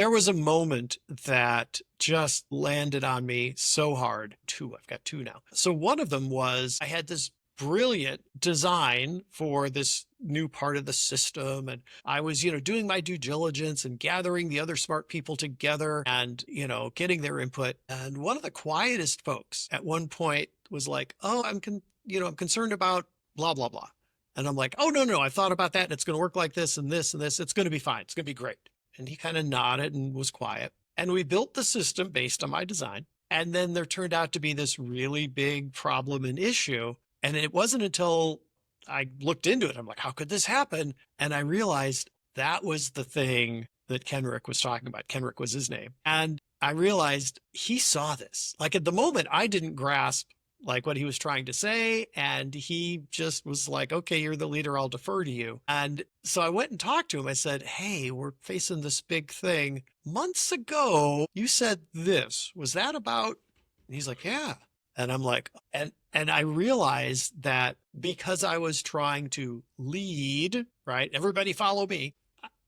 There was a moment that just landed on me so hard. Two, I've got two now. So one of them was I had this brilliant design for this new part of the system. And I was, doing my due diligence and gathering the other smart people together and, getting their input. And one of the quietest folks at one point was like, oh, I'm concerned about blah, blah, blah. And I'm like, oh, no, no, I thought about that. And it's going to work like this and this and this. It's going to be fine. It's going to be great. And he kind of nodded and was quiet. And we built the system based on my design. And then there turned out to be this really big problem and issue. And it wasn't until I looked into it, I'm like, how could this happen? And I realized that was the thing that Kenrick was talking about. Kenrick was his name. And I realized he saw this. Like at the moment, I didn't grasp like what he was trying to say. And he just was like, okay, you're the leader. I'll defer to you. And so I went and talked to him. I said, hey, we're facing this big thing. Months ago, you said this. Was that about? And he's like, yeah. And I'm like, and I realized that because I was trying to lead, right? Everybody follow me.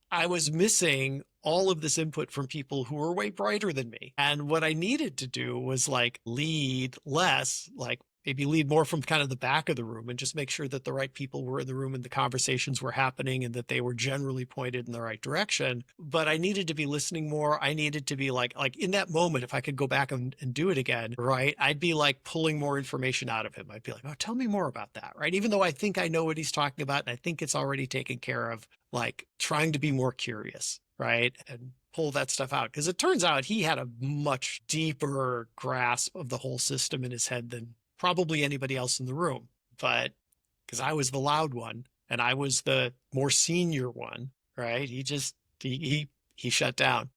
I was missing all of this input from people who were way brighter than me. And what I needed to do was like lead less, like maybe lead more from kind of the back of the room and just make sure that the right people were in the room and the conversations were happening and that they were generally pointed in the right direction. But I needed to be listening more. I needed to be like in that moment, if I could go back and do it again, right? I'd be like pulling more information out of him. I'd be like, oh, tell me more about that, right? Even though I think I know what he's talking about and I think it's already taken care of, like trying to be more curious, right? And pull that stuff out. Because it turns out he had a much deeper grasp of the whole system in his head than probably anybody else in the room. But because I was the loud one and I was the more senior one, right? He shut down.